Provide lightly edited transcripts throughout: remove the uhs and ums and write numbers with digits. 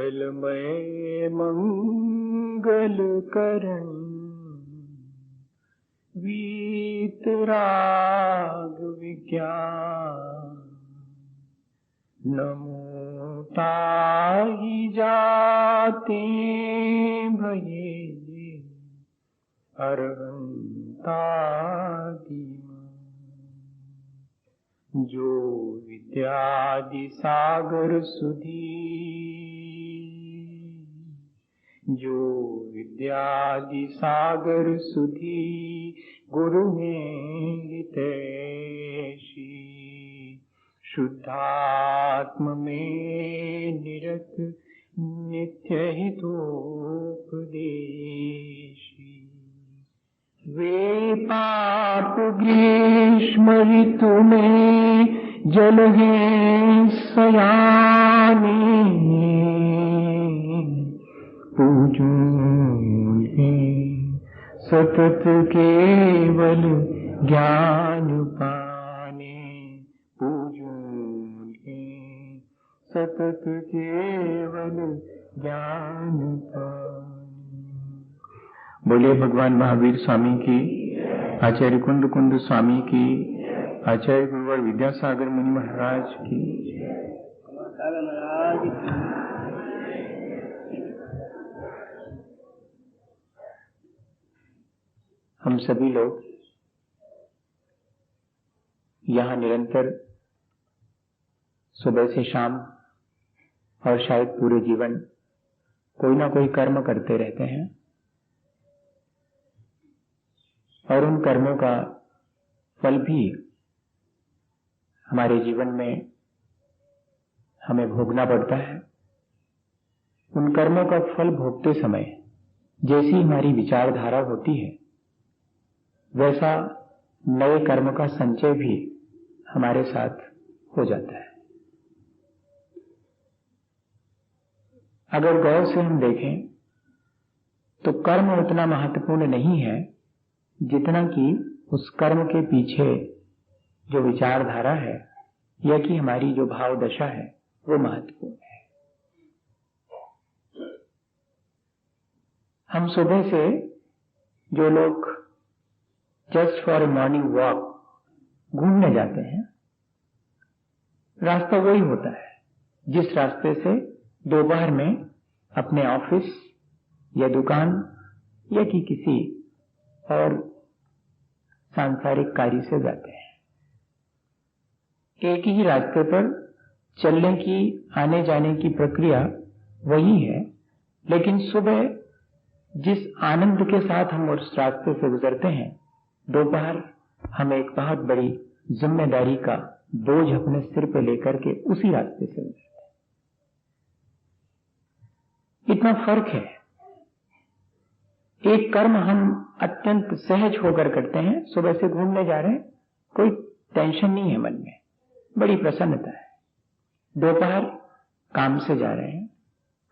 मंगलमय मंगल करण वीतराग विज्ञान नमो ताहि जाते भये अरहंतादि जो विद्यादि सागर सुधी जो विद्यादि सागर सुधी गुरु में हितैषी शुद्धात्म में निरत नित्य हितोपदेशी वे पाप ग्रीष्म ऋतु में जल हैं सयाने पूजो हैं सतत केवल ज्ञान पाने पूजो हैं सतत केवल ज्ञान पाने। बोले भगवान महावीर स्वामी की, आचार्य कुंद कुंद स्वामी की, आचार्य गुरुवर विद्यासागर मुनि महाराज की। हम सभी लोग यहाँ निरंतर सुबह से शाम और शायद पूरे जीवन कोई ना कोई कर्म करते रहते हैं और उन कर्मों का फल भी हमारे जीवन में हमें भोगना पड़ता है। उन कर्मों का फल भोगते समय जैसी हमारी विचारधारा होती है वैसा नए कर्म का संचय भी हमारे साथ हो जाता है। अगर गौर से हम देखें तो कर्म उतना महत्वपूर्ण नहीं है जितना कि उस कर्म के पीछे जो विचारधारा है या कि हमारी जो भाव दशा है वो महत्वपूर्ण है। हम सुबह से जो लोग just for a morning walk घूमने जाते हैं, रास्ता वही होता है जिस रास्ते से दोपहर में अपने ऑफिस या दुकान या कि किसी और सांसारिक कार्य से जाते हैं। एक ही रास्ते पर चलने की, आने जाने की प्रक्रिया वही है, लेकिन सुबह जिस आनंद के साथ हम उस रास्ते से गुजरते हैं, दोपहर हम एक बहुत बड़ी जिम्मेदारी का बोझ अपने सिर पे लेकर के उसी रास्ते से गुजरते हैं। इतना फर्क है। एक कर्म हम अत्यंत सहज होकर करते हैं, सुबह से घूमने जा रहे हैं, कोई टेंशन नहीं है मन में, बड़ी प्रसन्नता है। दोपहर काम से जा रहे हैं,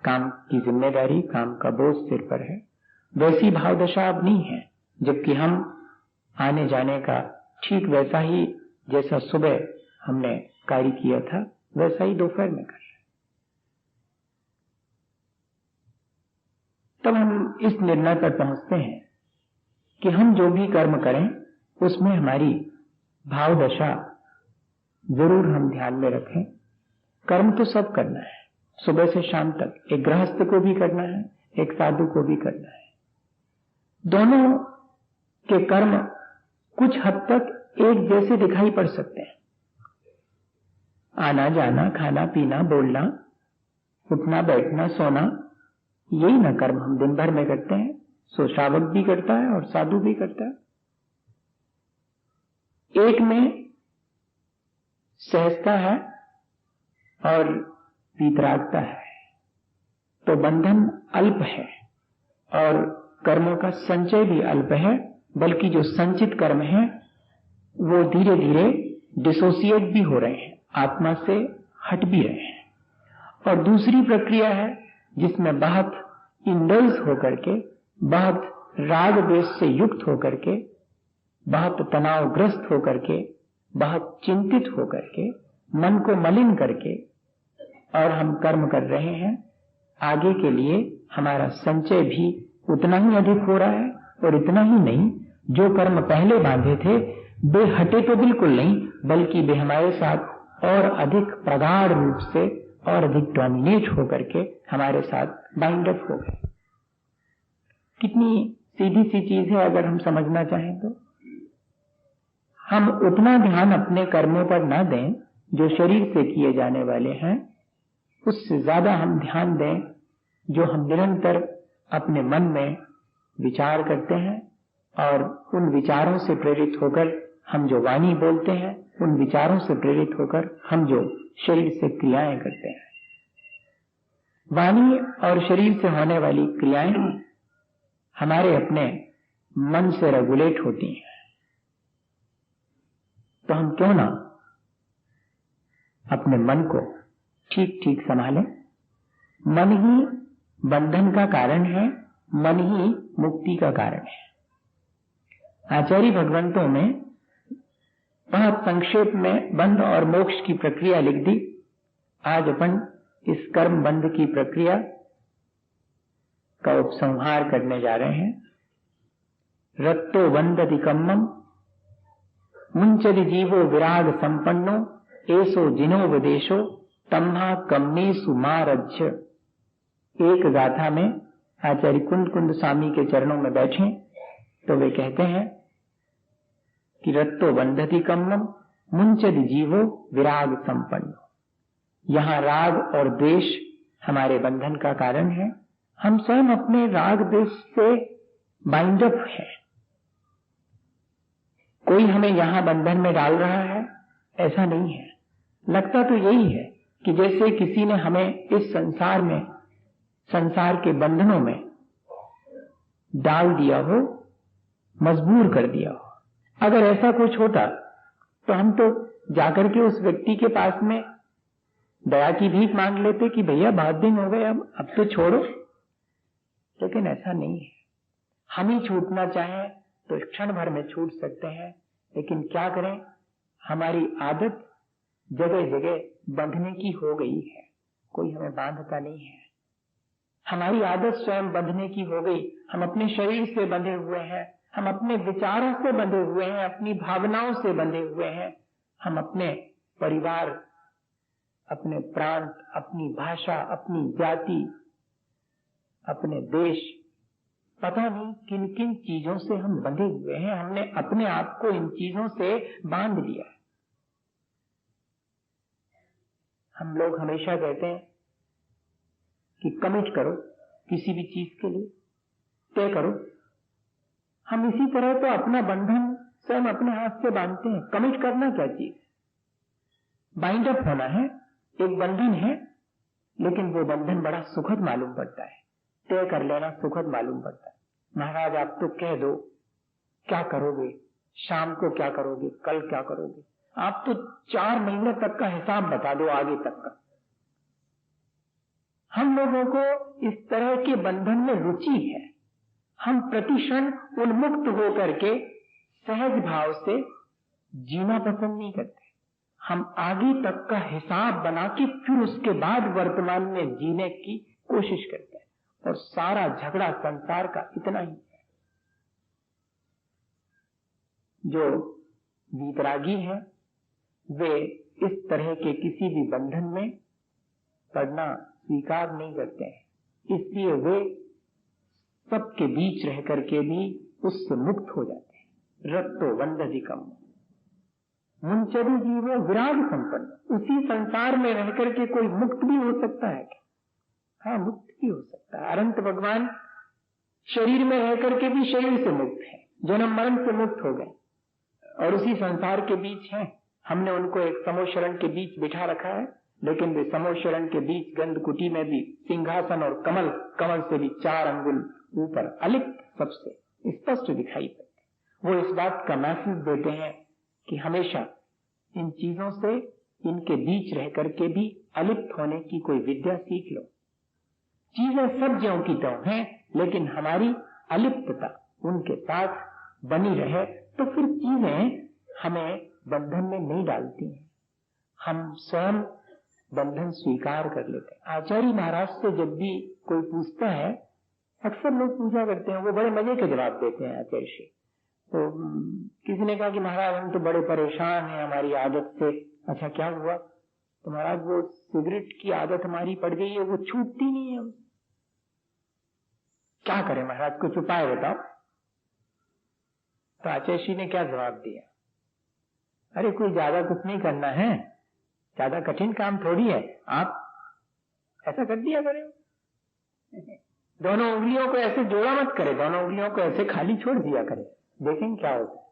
काम की जिम्मेदारी, काम का बोझ सिर पर है, वैसी भाव दशा अब नहीं है, जबकि हम आने जाने का ठीक वैसा ही जैसा सुबह हमने कार्य किया था वैसा ही दोपहर में कर रहे हैं। तब हम इस निर्णय पर पहुंचते हैं कि हम जो भी कर्म करें उसमें हमारी भाव दशा जरूर हम ध्यान में रखें। कर्म तो सब करना है, सुबह से शाम तक, एक गृहस्थ को भी करना है, एक साधु को भी करना है। दोनों के कर्म कुछ हद तक एक जैसे दिखाई पड़ सकते हैं। आना जाना, खाना पीना, बोलना, उठना बैठना, सोना, यही ना कर्म हम दिन भर में करते हैं। सो श्रावक भी करता है और साधु भी करता है। एक में सहजता है और वीतरागता है, तो बंधन अल्प है और कर्मों का संचय भी अल्प है, बल्कि जो संचित कर्म है वो धीरे धीरे डिसोसिएट भी हो रहे हैं, आत्मा से हट भी रहे हैं। और दूसरी प्रक्रिया है जिसमें बहुत इंडल्ज होकर के, बहुत राग द्वेष से युक्त होकर के, बहुत तनावग्रस्त होकर के, बहुत चिंतित होकर के, मन को मलिन करके और हम कर्म कर रहे हैं आगे के लिए हमारा संचय भी उतना ही अधिक हो रहा है, और इतना ही नहीं, जो कर्म पहले बांधे थे वे हटे तो बिल्कुल नहीं, बल्कि वे हमारे साथ और अधिक प्रगाढ़ रूप से और अधिक डोमिनेट होकर के हमारे साथ बाइंड अप हो गए। कितनी सीधी सी चीज है अगर हम समझना चाहें तो। हम उतना ध्यान अपने कर्मों पर न दें जो शरीर से किए जाने वाले हैं, उससे ज्यादा हम ध्यान दें जो हम निरंतर अपने मन में विचार करते हैं, और उन विचारों से प्रेरित होकर हम जो वाणी बोलते हैं, उन विचारों से प्रेरित होकर हम जो शरीर से क्रियाएं करते हैं। वाणी और शरीर से होने वाली क्रियाएं हमारे अपने मन से रेगुलेट होती हैं। तो हम क्यों ना अपने मन को ठीक ठीक संभालें। मन ही बंधन का कारण है, मन ही मुक्ति का कारण है। आचार्य भगवंतों में बहुत संक्षेप में बंध और मोक्ष की प्रक्रिया लिख दी। आज अपन इस कर्म बंध की प्रक्रिया का उपसंहार करने जा रहे हैं। रत्तो बंधति कम्मम मुंचति जीवो विराग संपन्नो एसो जिनो विदेशो तम्हा कम्मेसु मारज्य। एक गाथा में आचार्य कुंद कुंद स्वामी के चरणों में बैठे तो वे कहते हैं कि रत्तो बंधति कम्मम मुंचति जीवो विराग संपन्नो। यहाँ राग और द्वेष हमारे बंधन का कारण है। हम स्वयं अपने राग द्वेष से बाइंड अप है। कोई हमें यहां बंधन में डाल रहा है ऐसा नहीं है। लगता तो यही है कि जैसे किसी ने हमें इस संसार में, संसार के बंधनों में डाल दिया हो, मजबूर कर दिया हो। अगर ऐसा कुछ होता तो हम तो जाकर के उस व्यक्ति के पास में दया की भीख मांग लेते कि भैया बहुत दिन हो गए, अब तो छोड़ो। लेकिन ऐसा नहीं है। हम ही छूटना चाहें तो क्षण भर में छूट सकते हैं, लेकिन क्या करें, हमारी आदत जगह जगह बंधने की हो गई है। कोई हमें बांधता नहीं है। हमारी आदत स्वयं बंधने की हो गई। हम अपने शरीर से बंधे हुए हैं, हम अपने विचारों से बंधे हुए हैं, अपनी भावनाओं से बंधे हुए हैं। हम अपने परिवार, अपने प्रांत, अपनी भाषा, अपनी जाति, अपने देश, पता नहीं किन किन चीजों से हम बंधे हुए हैं। हमने अपने आप को इन चीजों से बांध लिया। हम लोग हमेशा कहते हैं कि कमिट करो किसी भी चीज के लिए, तय करो। हम इसी तरह तो अपना बंधन स्वयं अपने हाथ से बांधते हैं। कमिट करना क्या चीज? बाइंड अप होना है, एक बंधन है, लेकिन वो बंधन बड़ा सुखद मालूम पड़ता है। तय कर लेना सुखद मालूम पड़ता है। महाराज आप तो कह दो क्या करोगे, शाम को क्या करोगे, कल क्या करोगे, आप तो 4 महीने तक का हिसाब बता दो, आगे तक का। हम लोगों को इस तरह के बंधन में रुचि है। हम प्रतिक्षण उन्मुक्त होकर के सहज भाव से जीना पसंद नहीं करते। हम आगे तक का हिसाब बना के फिर उसके बाद वर्तमान में जीने की कोशिश करते हैं। और सारा झगड़ा संसार का इतना ही है। जो वीतरागी है वे इस तरह के किसी भी बंधन में पड़ना स्वीकार नहीं करते हैं। इसलिए वे सबके बीच रह करके भी उससे मुक्त हो जाते हैं। रत्तो बंधति कम्मम मुंचति जीवो विराग संपन्न। उसी संसार में रह करके कोई मुक्त भी हो सकता है क्या? हाँ, मुक्त भी हो सकता है। अनंत भगवान शरीर में रह करके भी शरीर से मुक्त है, जन्म मरण से मुक्त हो गए और उसी संसार के बीच हैं। हमने उनको एक समोशरण के बीच बिठा रखा है, लेकिन वे समोशरण के बीच गंधकुटी में भी सिंहासन और कमल, कमल से भी 4 अंगुल ऊपर अलिप्त सबसे स्पष्ट दिखाई पड़ते। वो इस बात का मैसेज देते हैं कि हमेशा इन चीजों से, इनके बीच रह करके भी अलिप्त होने की कोई विद्या सीख लो। चीजें सब ज्यों की त्यों हैं, लेकिन हमारी अलिप्तता उनके साथ बनी रहे तो फिर चीजें हमें बंधन में नहीं डालती हैं। हम स्वयं बंधन स्वीकार कर लेते हैं। आचार्य महाराज से जब भी कोई पूछता है, अक्सर लोग पूछा करते हैं, वो बड़े मजे के जवाब देते हैं आचार्य श्री। तो किसी ने कहा कि महाराज हम तो बड़े परेशान हैं हमारी आदत से। अच्छा क्या हुआ? तो महाराज वो सिगरेट की आदत हमारी पड़ गई है, वो छूटती नहीं है। क्या करें महाराज, कुछ उपाय बताओ। तो आचार्य श्री ने क्या जवाब दिया? अरे कोई ज्यादा कुछ नहीं करना है, ज्यादा कठिन काम थोड़ी है, आप ऐसा कर दिया करें, दोनों उंगलियों को ऐसे जोड़ा मत करें, दोनों उंगलियों को ऐसे खाली छोड़ दिया करें, देखेंगे क्या होता है।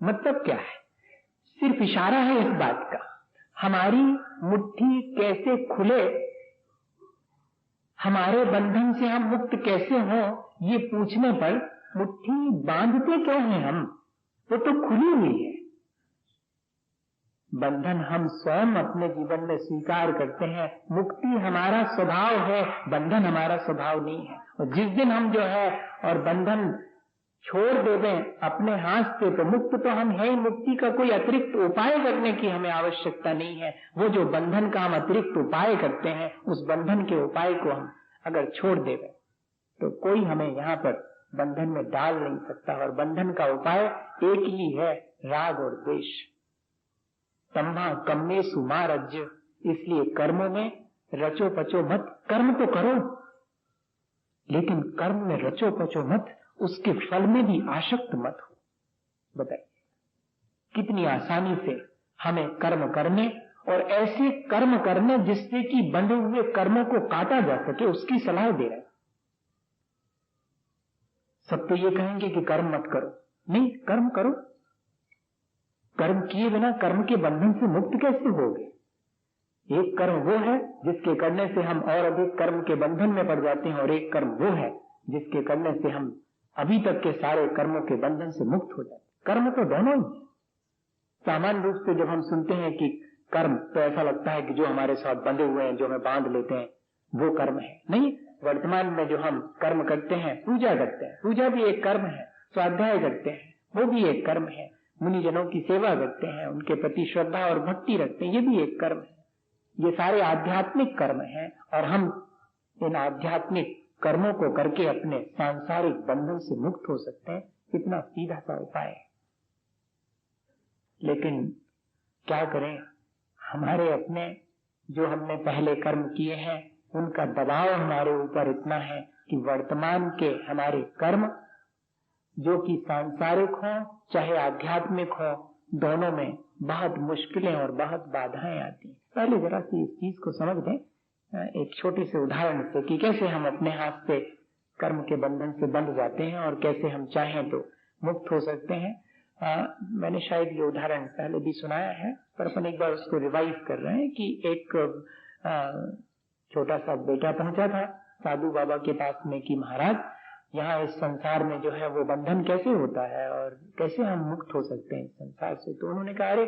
मतलब क्या है? सिर्फ इशारा है इस बात का, हमारी मुट्ठी कैसे खुले, हमारे बंधन से हम मुक्त कैसे हों, ये पूछने पर मुट्ठी बांधते क्यों हैं हम? वो तो खुली हुई है। बंधन हम स्वयं अपने जीवन में स्वीकार करते हैं। मुक्ति हमारा स्वभाव है, बंधन हमारा स्वभाव नहीं है। और जिस दिन हम जो है और बंधन छोड़ देवें अपने हाथ से, तो मुक्त तो हम है ही। मुक्ति का कोई अतिरिक्त उपाय करने की हमें आवश्यकता नहीं है। वो जो बंधन का हम अतिरिक्त उपाय करते हैं, उस बंधन के उपाय को हम अगर छोड़ देवें तो कोई हमें यहाँ पर बंधन में डाल नहीं सकता। और बंधन का उपाय एक ही है, राग और द्वेष। तम्भा कम्मेसु मा रज्य, इसलिए कर्मों में रचो पचो मत। कर्म तो करो, लेकिन कर्म में रचो पचो मत, उसके फल में भी आसक्त मत हो। बताइए कितनी आसानी से हमें कर्म करने और ऐसे कर्म करने जिससे कि बंधे हुए कर्मों को काटा जा सके, उसकी सलाह दे रहे हैं। सब तो ये कहेंगे कि कर्म मत करो, नहीं, कर्म करो। कर्म किए बिना कर्म के बंधन से मुक्त कैसे होगे? एक कर्म वो है जिसके करने से हम और अधिक कर्म के बंधन में पड़ जाते हैं, और एक कर्म वो है जिसके करने से हम अभी तक के सारे कर्मों के बंधन से मुक्त हो जाते हैं। कर्म तो दोनों ही है। सामान्य रूप से जब हम सुनते हैं कि कर्म, तो ऐसा लगता है कि जो हमारे साथ बंधे हुए हैं, जो हमें बांध लेते हैं, वो कर्म है। नहीं, वर्तमान में जो हम कर्म करते हैं, पूजा करते हैं, पूजा भी एक कर्म है। स्वाध्याय करते हैं, वो भी एक कर्म है। मुनिजनों की सेवा करते हैं, उनके प्रति श्रद्धा और भक्ति रखते हैं, ये भी एक कर्म है। ये सारे आध्यात्मिक कर्म हैं, और हम इन आध्यात्मिक कर्मों को करके अपने सांसारिक बंधन से मुक्त हो सकते हैं। कितना सीधा सा उपाय है। लेकिन क्या करें, हमारे अपने जो हमने पहले कर्म किए हैं, उनका दबाव हमारे ऊपर इतना है कि वर्तमान के हमारे कर्म, जो कि सांसारिक हो चाहे आध्यात्मिक हो, दोनों में बहुत मुश्किलें और बहुत बाधाएं आती हैं। पहले जरा सी इस चीज को समझ लें एक छोटे से उदाहरण से, कि कैसे हम अपने हाथ से कर्म के बंधन से बंध जाते हैं और कैसे हम चाहें तो मुक्त हो सकते हैं। मैंने शायद ये उदाहरण पहले भी सुनाया है, पर अपन एक बार उसको रिवाइज कर रहे हैं कि एक छोटा सा बेटा पहुंचा था साधु बाबा के पास में कि महाराज, यहाँ इस संसार में जो है वो बंधन कैसे होता है और कैसे हम मुक्त हो सकते हैं इस संसार से। तो उन्होंने कहा, अरे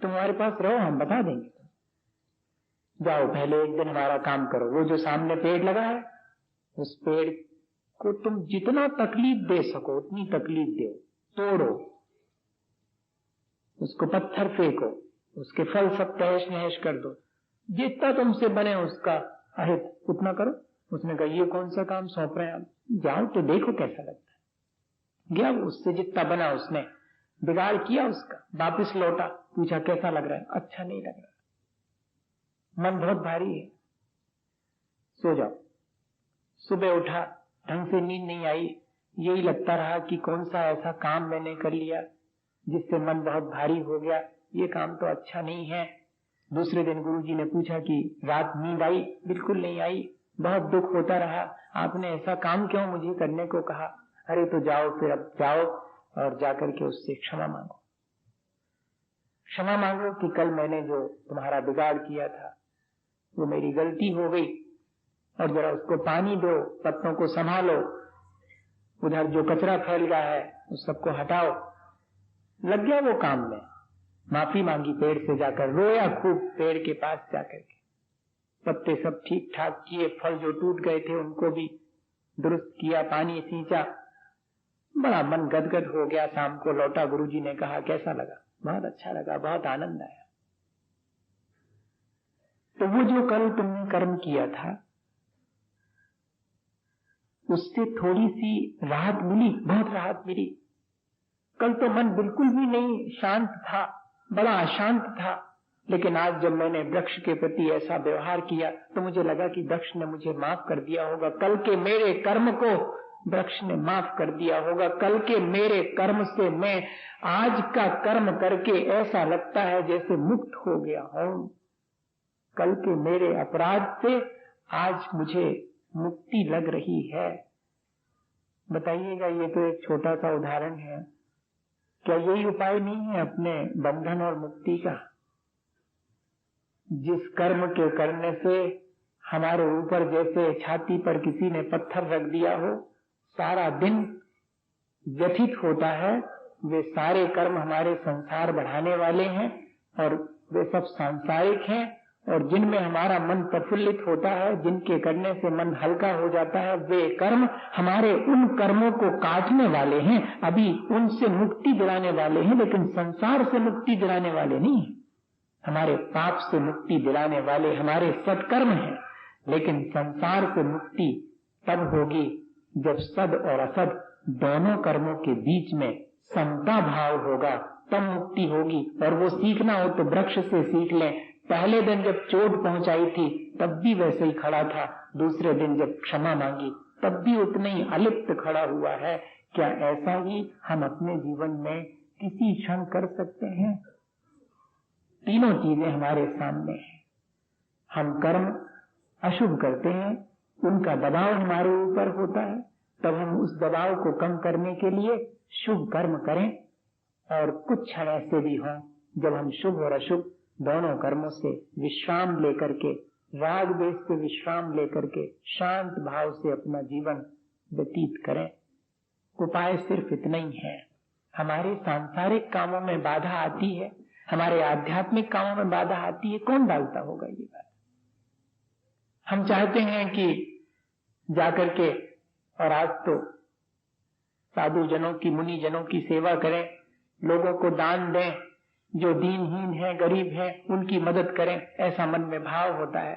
तुम हमारे पास रहो, हम बता देंगे। जाओ पहले एक दिन हमारा काम करो, वो जो सामने पेड़ लगा है, उस पेड़ को तुम जितना तकलीफ दे सको उतनी तकलीफ दो, तोड़ो, उसको पत्थर फेंको, उसके फल सब तहस नहस कर दो, जितना तुमसे बने उसका अहित उतना करो। उसने कहा, ये कौन सा काम सौंप रहे हैं आप, जाओ तो देखो कैसा लगता है। गया, उससे जितना बना उसने बिगाड़ किया उसका, वापिस लौटा, पूछा कैसा लग रहा है, अच्छा नहीं लग रहा, मन बहुत भारी है, सो जाओ। सुबह उठा, ढंग से नींद नहीं आई, यही लगता रहा कि कौन सा ऐसा काम मैंने कर लिया जिससे मन बहुत भारी हो गया, ये काम तो अच्छा नहीं है। दूसरे दिन गुरुजी ने पूछा कि रात नींद आई? बिल्कुल नहीं आई, बहुत दुख होता रहा, आपने ऐसा काम क्यों मुझे करने को कहा? अरे तो जाओ, फिर अब जाओ और जाकर के उससे क्षमा मांगो। क्षमा मांगो कि कल मैंने जो तुम्हारा बिगाड़ किया था वो मेरी गलती हो गई, और जरा उसको पानी दो, पत्तों को संभालो, उधर जो कचरा फैल गया है उस सबको हटाओ। लग गया वो काम में, माफी मांगी पेड़ से जाकर, रोया खूब पेड़ के पास जाकर के, पत्ते सब ठीक ठाक किए, फल जो टूट गए थे उनको भी दुरुस्त किया, पानी सींचा, बड़ा मन गदगद हो गया। शाम को लौटा, गुरुजी ने कहा कैसा लगा? बहुत अच्छा लगा, बहुत आनंद आया। तो वो जो कल तुमने कर्म किया था उससे थोड़ी सी राहत मिली, बहुत राहत मिली। कल तो मन बिल्कुल भी नहीं शांत था, बड़ा अशांत था, लेकिन आज जब मैंने वृक्ष के प्रति ऐसा व्यवहार किया तो मुझे लगा कि वृक्ष ने मुझे माफ कर दिया होगा, कल के मेरे कर्म को वृक्ष ने माफ कर दिया होगा। कल के मेरे कर्म से मैं आज का कर्म करके ऐसा लगता है जैसे मुक्त हो गया हूं। कल के मेरे अपराध से आज मुझे मुक्ति लग रही है। बताइएगा, ये तो एक छोटा सा उदाहरण है, क्या यही उपाय नहीं है अपने बंधन और मुक्ति का? जिस कर्म के करने से हमारे ऊपर जैसे छाती पर किसी ने पत्थर रख दिया हो, सारा दिन व्यथित होता है, वे सारे कर्म हमारे संसार बढ़ाने वाले हैं और वे सब सांसारिक हैं, और जिनमें हमारा मन प्रफुल्लित होता है, जिनके करने से मन हल्का हो जाता है, वे कर्म हमारे उन कर्मों को काटने वाले हैं, अभी उनसे मुक्ति दिलाने वाले हैं, लेकिन संसार से मुक्ति दिलाने वाले नहीं। हमारे पाप से मुक्ति दिलाने वाले हमारे सत्कर्म हैं, लेकिन संसार से मुक्ति तब होगी जब सद और असद दोनों कर्मों के बीच में समता भाव होगा, तब मुक्ति होगी। और वो सीखना हो तो वृक्ष से सीख लें। पहले दिन जब चोट पहुंचाई थी तब भी वैसे ही खड़ा था, दूसरे दिन जब क्षमा मांगी तब भी उतने ही अलिप्त खड़ा हुआ है। क्या ऐसा ही हम अपने जीवन में किसी क्षण कर सकते हैं? तीनों चीजें हमारे सामने हैं। हम कर्म अशुभ करते हैं, उनका दबाव हमारे ऊपर होता है, तब हम उस दबाव को कम करने के लिए शुभ कर्म करें। और कुछ क्षण ऐसे भी हों जब हम शुभ और अशुभ दोनों कर्मों से विश्राम लेकर के, राग देश से विश्राम लेकर के शांत भाव से अपना जीवन व्यतीत करें। उपाय सिर्फ इतना ही है। हमारे सांसारिक कामों में बाधा आती है, हमारे आध्यात्मिक कामों में बाधा आती है, कौन डालता होगा ये बात? हम चाहते हैं कि जाकर के, और आज तो साधु जनों की, मुनि जनों की सेवा करें, लोगों को दान दें, जो दीनहीन है, गरीब है, उनकी मदद करें, ऐसा मन में भाव होता है।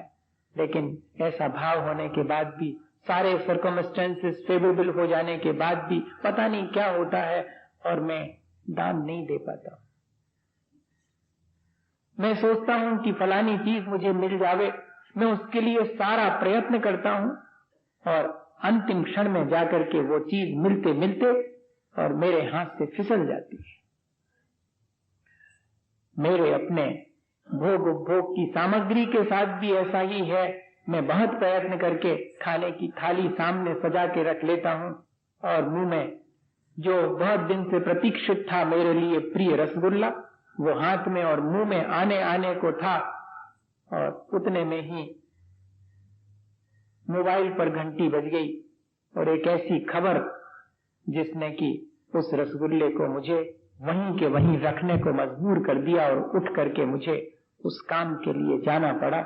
लेकिन ऐसा भाव होने के बाद भी, सारे सर्कमस्टेंसेस फेवरेबल हो जाने के बाद भी पता नहीं क्या होता है और मैं दान नहीं दे पाता। मैं सोचता हूं कि फलानी चीज मुझे मिल जावे, मैं उसके लिए सारा प्रयत्न करता हूं और अंतिम क्षण में जाकर के वो चीज मिलते मिलते और मेरे हाथ से फिसल जाती है। मेरे अपने भोग उपभोग की सामग्री के साथ भी ऐसा ही है। मैं बहुत प्रयत्न करके खाने की थाली सामने सजा के रख लेता हूं और मुंह में जो बहुत दिन से प्रतीक्षित था मेरे लिए प्रिय रसगुल्ला, वो हाथ में और मुंह में आने आने को था, और उतने में ही मोबाइल पर घंटी बज गई और एक ऐसी खबर जिसने कि उस रसगुल्ले को मुझे वहीं के वहीं रखने को मजबूर कर दिया और उठ करके मुझे उस काम के लिए जाना पड़ा।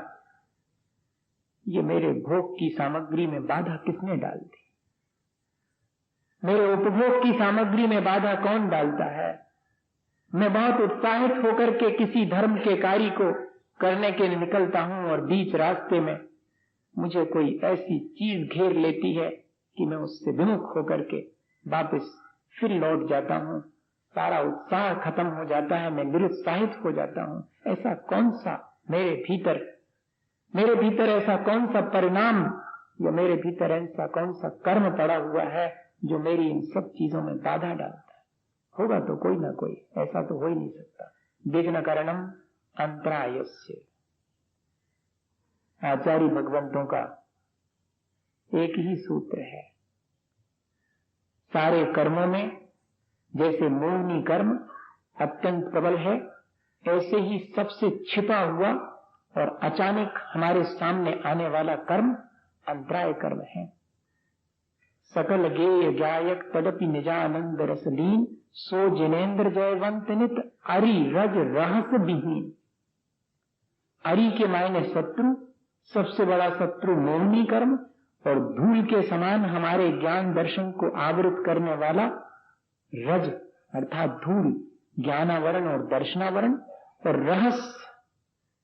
ये मेरे भोग की सामग्री में बाधा किसने डाल दी? मेरे उपभोग की सामग्री में बाधा कौन डालता है? मैं बहुत उत्साहित होकर के किसी धर्म के कार्य को करने के लिए निकलता हूं और बीच रास्ते में मुझे कोई ऐसी चीज घेर लेती है कि मैं उससे विमुख होकर के वापस फिर लौट जाता हूं। सारा उत्साह खत्म हो जाता है, मैं निरुत्साहित हो जाता हूं। ऐसा कौन सा मेरे भीतर ऐसा कौन सा परिणाम या मेरे भीतर ऐसा कौन सा कर्म पड़ा हुआ है जो मेरी इन सब चीजों में बाधा डालता है? होगा तो कोई ना कोई, ऐसा तो हो ही नहीं सकता। विघ्न कारणम अंतरायस्य। आचार्य भगवंतों का एक ही सूत्र है। सारे कर्मों में जैसे मोहिनी कर्म अत्यंत प्रबल है, ऐसे ही सबसे छिपा हुआ और अचानक हमारे सामने आने वाला कर्म अंतराय कर्म है। सकल गेय गायक तदपि निजानंद रसलीन, सो जिनेन्द्र जयवंत नित अरि रज रहस विहीन। अरि के मायने शत्रु, सबसे बड़ा शत्रु मोहिनी कर्म, और धूल के समान हमारे ज्ञान दर्शन को आवृत करने वाला रज अर्थात धूल, ज्ञानावरण और दर्शनावरण, और रहस्य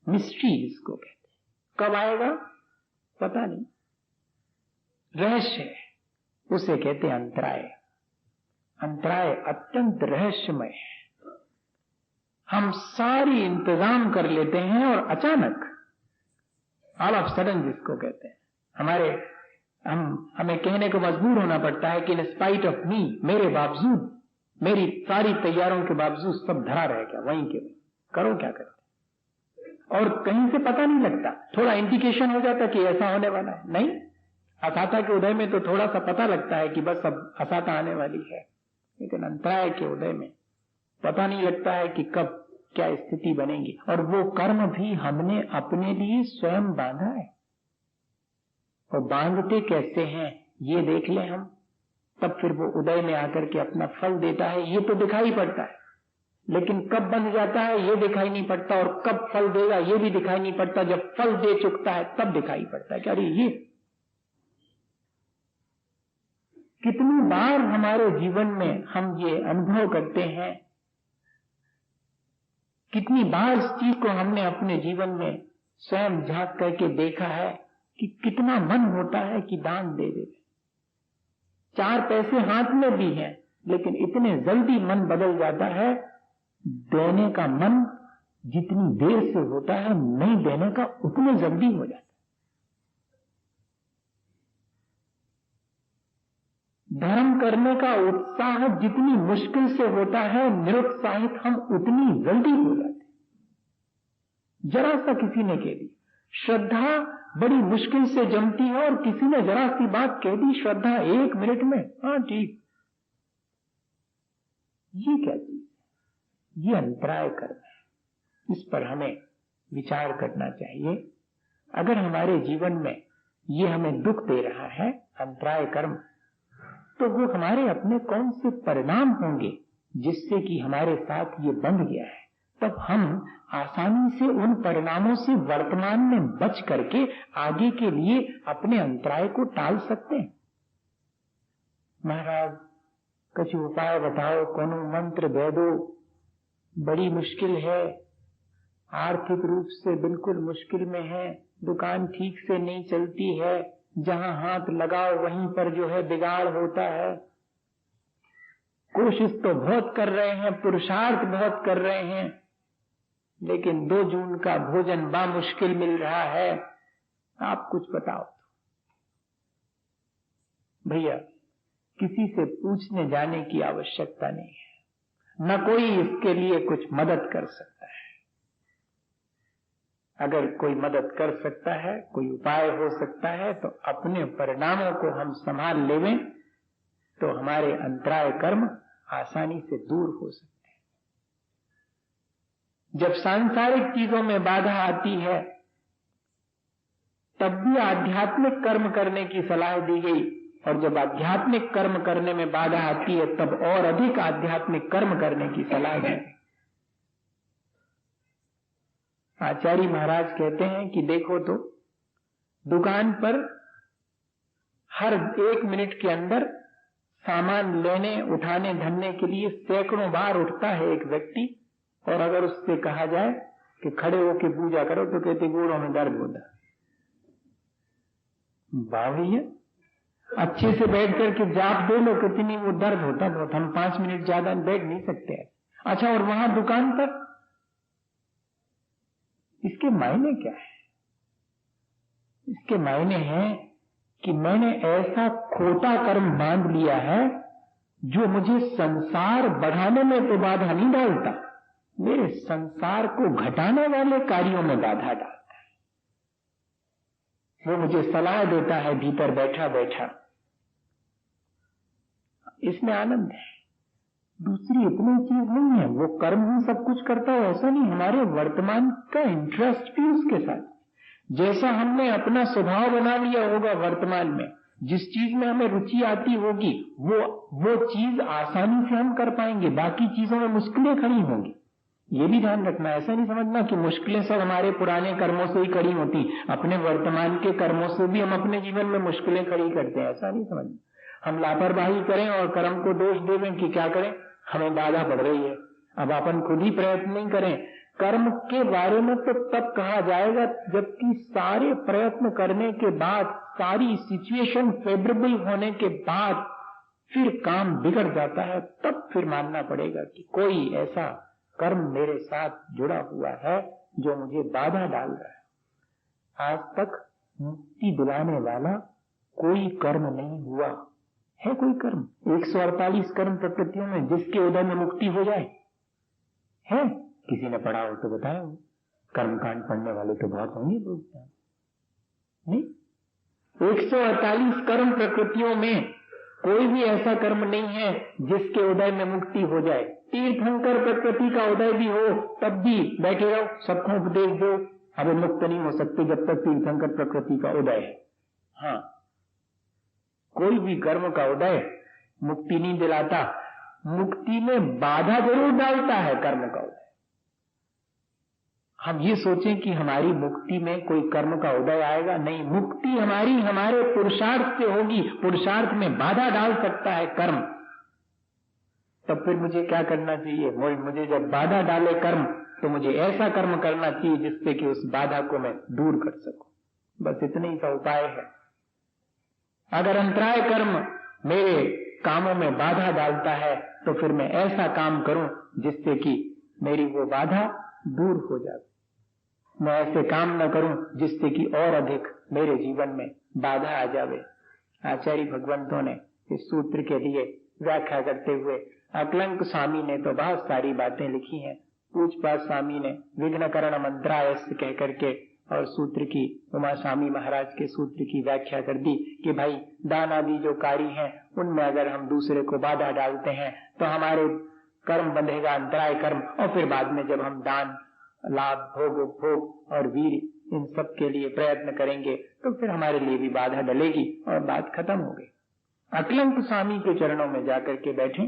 मिस्ट्री जिसको कहते हैं, कब आएगा पता नहीं, रहस्य है, उसे कहते हैं अंतराय। अंतराय अत्यंत रहस्यमय है। हम सारी इंतजाम कर लेते हैं और अचानक ऑल ऑफ सडन जिसको कहते हैं, हमें कहने को मजबूर होना पड़ता है कि इन स्पाइट ऑफ मी, मेरे बावजूद, मेरी सारी तैयारों के बावजूद सब धरा रह गया, वहीं के वहीं, करो क्या करते। और कहीं से पता नहीं लगता, थोड़ा इंडिकेशन हो जाता कि ऐसा होने वाला है, नहीं, असाता के उदय में तो थोड़ा सा पता लगता है कि बस अब असाता आने वाली है, लेकिन अंतराय के उदय में पता नहीं लगता है कि कब क्या स्थिति बनेगी। और वो कर्म भी हमने अपने लिए स्वयं बांधा है, और बांधते कैसे हैं ये देख लें हम, तब फिर वो उदय में आकर के अपना फल देता है, ये तो दिखाई पड़ता है, लेकिन कब बन जाता है ये दिखाई नहीं पड़ता, और कब फल देगा ये भी दिखाई नहीं पड़ता। जब फल दे चुकता है तब दिखाई पड़ता है कि अरे ये। कितनी बार हमारे जीवन में हम ये अनुभव करते हैं, कितनी बार इस चीज को हमने अपने जीवन में स्वयं झांक करके देखा है कि कितना मन होता है कि दान दे दे, 4 पैसे हाथ में भी हैं, लेकिन इतने जल्दी मन बदल जाता है। देने का मन जितनी देर से होता है, नहीं देने का उतने जल्दी हो जाता है। धर्म करने का उत्साह जितनी मुश्किल से होता है, निरुत्साहित हम उतनी जल्दी हो जाते हैं। जरा सा किसी ने कह दी, श्रद्धा बड़ी मुश्किल से जमती है, और किसी ने जरा सी बात कह दी, श्रद्धा 1 मिनट में, हाँ ठीक। ये क्या चीज है? ये अंतराय कर्म है। इस पर हमें विचार करना चाहिए। अगर हमारे जीवन में ये हमें दुख दे रहा है अंतराय कर्म, तो वो हमारे अपने कौन से परिणाम होंगे जिससे कि हमारे साथ ये बंध गया है। तब हम आसानी से उन परिणामों से वर्तमान में बच करके आगे के लिए अपने अंतराय को टाल सकते हैं। महाराज कुछ उपाय बताओ, कोनो मंत्र दे दो, बड़ी मुश्किल है, आर्थिक रूप से बिल्कुल मुश्किल में है, दुकान ठीक से नहीं चलती है, जहां हाथ लगाओ वहीं पर जो है बिगाड़ होता है। कोशिश तो बहुत कर रहे हैं, पुरुषार्थ बहुत कर रहे हैं, लेकिन 2 जून का भोजन बामुश्किल मिल रहा है। आप कुछ बताओ। भैया किसी से पूछने जाने की आवश्यकता नहीं है, न कोई इसके लिए कुछ मदद कर सकता है। अगर कोई मदद कर सकता है, कोई उपाय हो सकता है, तो अपने परिणामों को हम संभाल लेवें तो हमारे अंतराय कर्म आसानी से दूर हो सकते हैं। जब सांसारिक चीजों में बाधा आती है तब भी आध्यात्मिक कर्म करने की सलाह दी गई, और जब आध्यात्मिक कर्म करने में बाधा आती है तब और अधिक आध्यात्मिक कर्म करने की सलाह दी। आचार्य महाराज कहते हैं कि देखो तो दुकान पर हर 1 मिनट के अंदर सामान लेने उठाने धरने के लिए सैकड़ों बार उठता है एक व्यक्ति, और अगर उससे कहा जाए कि खड़े होकर पूजा करो तो कहते गोड़ों में दर्द होता। भैया अच्छे से बैठ करके जाप दे लो, कितनी वो दर्द होता बहुत, हम 5 मिनट ज्यादा बैठ नहीं सकते। अच्छा, और वहां दुकान पर इसके मायने क्या है? इसके मायने हैं कि मैंने ऐसा खोटा कर्म बांध लिया है जो मुझे संसार बढ़ाने में तो बाधा नहीं डालता, मेरे संसार को घटाने वाले कार्यों में बाधा डालता है। वो मुझे सलाह देता है भीतर बैठा बैठा, इसमें आनंद है, दूसरी इतनी चीज नहीं है। वो कर्म ही सब कुछ करता है ऐसा नहीं, हमारे वर्तमान का इंटरेस्ट भी उसके साथ। जैसा हमने अपना स्वभाव बना लिया होगा वर्तमान में, जिस चीज में हमें रुचि आती होगी वो चीज आसानी से हम कर पाएंगे, बाकी चीजों में मुश्किलें खड़ी होंगी। ये भी ध्यान रखना, ऐसा नहीं समझना कि मुश्किलें सब हमारे पुराने कर्मों से ही खड़ी होती, अपने वर्तमान के कर्मों से भी हम अपने जीवन में मुश्किलें खड़ी करते हैं, ऐसा नहीं समझना। हम लापरवाही करें और कर्म को दोष देवें कि क्या करें, हमें बाधा पड़ रही है, अब अपन खुद ही प्रयत्न नहीं करें कर्म के बारे में तो तब कहा जाएगा जबकि सारे प्रयत्न करने के बाद, सारी सिचुएशन फेवरेबल होने के बाद फिर काम बिगड़ जाता है, तब फिर मानना पड़ेगा कि कोई ऐसा कर्म मेरे साथ जुड़ा हुआ है जो मुझे बाधा डाल रहा है। आज तक मुक्ति दिलाने वाला कोई कर्म नहीं हुआ है। कोई कर्म 148 कर्म प्रकृतियों में जिसके उदय में मुक्ति हो जाए है? किसी ने पढ़ा हो तो बताया हो। कर्मकांड पढ़ने वाले तो बहुत होंगे लोग, नहीं? 148 कर्म प्रकृतियों में कोई भी ऐसा कर्म नहीं है जिसके उदय में मुक्ति हो जाए। तीर्थंकर प्रकृति का उदय भी हो तब भी बैठे रहो, सबको उपदेश दो, अब मुक्त नहीं हो सकते जब तक तीर्थंकर प्रकृति का उदय है। हाँ, कोई भी कर्म का उदय मुक्ति नहीं दिलाता, मुक्ति में बाधा जरूर डालता है कर्म का उदय। हम ये सोचें कि हमारी मुक्ति में कोई कर्म का उदय आएगा, नहीं, मुक्ति हमारे पुरुषार्थ से होगी। पुरुषार्थ में बाधा डाल सकता है कर्म। तब फिर मुझे क्या करना चाहिए? मुझे जब बाधा डाले कर्म तो मुझे ऐसा कर्म करना चाहिए जिससे कि उस बाधा को मैं दूर कर सकूं। बस इतने ही का उपाय है। अगर अंतराय कर्म मेरे कामों में बाधा डालता है तो फिर मैं ऐसा काम करूं जिससे कि मेरी वो बाधा दूर हो जाए। मैं ऐसे काम न करूं जिससे कि और अधिक मेरे जीवन में बाधा आ जावे। आचार्य भगवंतों ने इस सूत्र के लिए व्याख्या करते हुए अकलंक स्वामी ने तो बहुत सारी बातें लिखी हैं। पूज्यपाद स्वामी ने विघ्नकरण मंत्रायस्य कह करके और सूत्र की उमा स्वामी महाराज के सूत्र की व्याख्या कर दी कि भाई दान आदि जो कार्य हैं उनमें अगर हम दूसरे को बाधा डालते हैं तो हमारे कर्म बंधेगा, अंतराय कर्म, और फिर बाद में जब हम दान, लाभ, भोग, उपभोग और वीर इन सब के लिए प्रयत्न करेंगे तो फिर हमारे लिए भी बाधा डलेगी और बात खत्म हो गई। अकलंक स्वामी के चरणों में जाकर के बैठे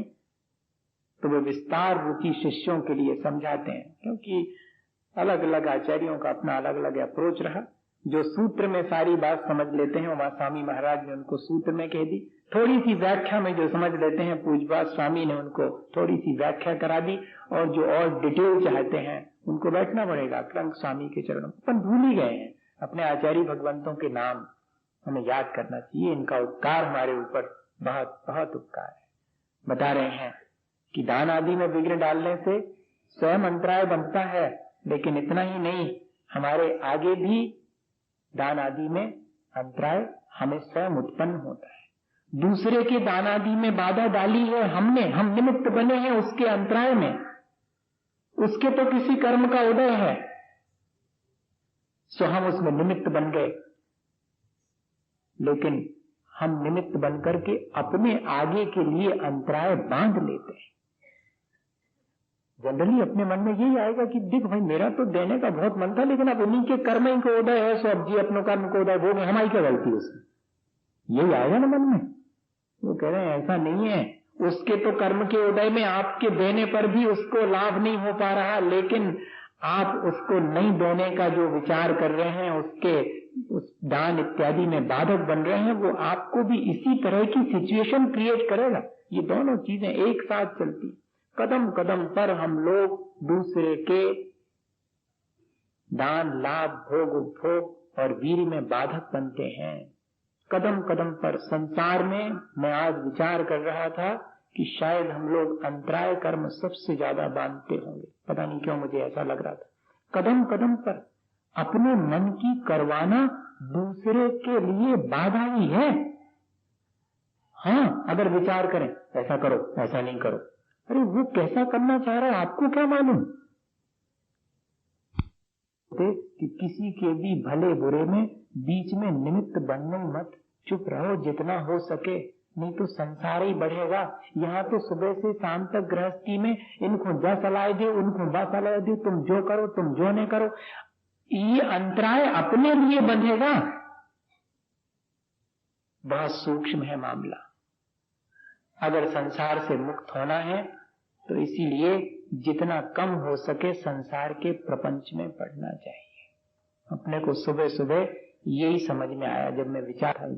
तो वे विस्तार रूपी शिष्यों के लिए समझाते हैं, क्योंकि अलग अलग आचार्यों का अपना अलग अलग अप्रोच रहा। जो सूत्र में सारी बात समझ लेते हैं उमा स्वामी महाराज ने उनको सूत्र में कह दी, थोड़ी सी व्याख्या में जो समझ लेते हैं पूज्यपाद स्वामी ने उनको थोड़ी सी व्याख्या करा दी, और जो और डिटेल चाहते हैं उनको बैठना पड़ेगा अकलंक स्वामी के चरणों। अपन भूल ही गए हैं अपने आचार्य भगवंतों के नाम, हमें याद करना चाहिए। इनका उपकार हमारे ऊपर बहुत बहुत उपकार है। बता रहे हैं कि दान आदि में विघ्न डालने से स्वयं अंतराय बनता है, लेकिन इतना ही नहीं, हमारे आगे भी दान आदि में अंतराय हमें स्वयं उत्पन्न होता है। दूसरे के दान आदि में बाधा डाली है हमने, हम निमित्त बने हैं उसके अंतराय में, उसके तो किसी कर्म का उदय है, सो हम उसमें निमित्त बन गए। लेकिन हम निमित्त बनकर के अपने आगे के लिए अंतराय बांध लेते हैं। जनरली अपने मन में यही आएगा कि देख भाई मेरा तो देने का बहुत मन था, लेकिन अब उन्हीं के कर्म ही को उदय है, सो अब जी अपनों कर्म को उदय वो हमारी क्या गलती है उसमें, यही आएगा ना मन में। वो कह रहे हैं ऐसा नहीं है, उसके तो कर्म के उदय में आपके देने पर भी उसको लाभ नहीं हो पा रहा, लेकिन आप उसको नहीं देने का जो विचार कर रहे हैं, उसके उस दान इत्यादि में बाधक बन रहे हैं, वो आपको भी इसी तरह की सिचुएशन क्रिएट करेगा। ये दोनों चीजें एक साथ चलती। कदम कदम पर हम लोग दूसरे के दान, लाभ, भोग, उपभोग और वीर में बाधक बनते हैं। कदम कदम पर संसार में मैं आज विचार कर रहा था कि शायद हम लोग अंतराय कर्म सबसे ज्यादा बांधते होंगे, पता नहीं क्यों मुझे ऐसा लग रहा था। कदम कदम पर अपने मन की करवाना दूसरे के लिए बाधा ही है। हाँ, अगर विचार करें ऐसा करो, ऐसा नहीं करो, अरे वो कैसा करना चाह रहा है आपको क्या मालूम? कि किसी के भी भले बुरे में बीच में निमित्त बनने मत, चुप रहो जितना हो सके, नहीं तो संसार ही बढ़ेगा। यहाँ तो सुबह से शाम तक गृहस्थी में इनको जा सलाह दे, उनको बा सलाह दे, तुम जो करो तुम जो नहीं करो, ये अंतराय अपने लिए बंधेगा। बहुत सूक्ष्म है मामला। अगर संसार से मुक्त होना है तो इसीलिए जितना कम हो सके संसार के प्रपंच में पढ़ना चाहिए। अपने को सुबह सुबह यही समझ में आया जब मैं विचार था,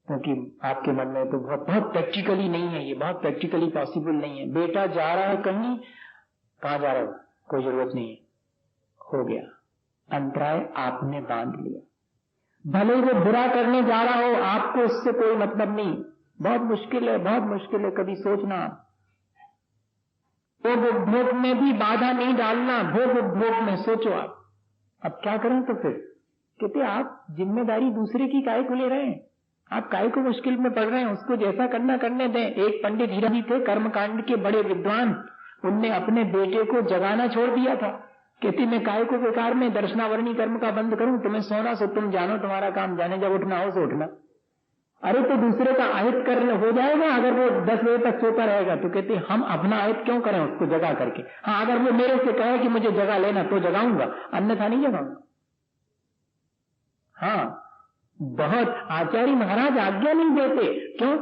क्योंकि आपके मन में तो बहुत प्रैक्टिकली नहीं है, ये बहुत प्रैक्टिकली पॉसिबल नहीं है। बेटा जा रहा है कहीं, कहाँ जा रहा हो? कोई जरूरत नहीं है, हो गया, अंतराय आपने बांध लिया। भले वो बुरा करने जा रहा हो, आपको उससे कोई मतलब नहीं। बहुत मुश्किल है, बहुत मुश्किल है, कभी सोचना। भोग उपभोग में भी बाधा नहीं डालना, भोग उपभोग में सोचो आप। अब क्या करें तो फिर कहते आप जिम्मेदारी दूसरे की काहे को ले रहे हैं, आप काहे को मुश्किल में पड़ रहे हैं, उसको जैसा करना करने दें। एक पंडित हीरा जी थे, कर्मकांड के बड़े विद्वान, उनने अपने बेटे को जगाना छोड़ दिया था। कहती मैं काहे को बेकार में दर्शनावरणी कर्म का बंद करूं, तुम्हें सोना सो तुम जानो, तुम्हारा काम जाने, जब उठना हो सो उठना। अरे तो दूसरे का आहित कर हो जाएगा अगर वो 10 बजे तक सोता रहेगा। तो कहते हम अपना आहित क्यों करें उसको जगा करके। हाँ, अगर वो मेरे से कहे कि मुझे जगा लेना तो जगाऊंगा, अन्यथा नहीं जगाऊंगा। हाँ, बहुत आचार्य महाराज आज्ञा नहीं देते। क्यों?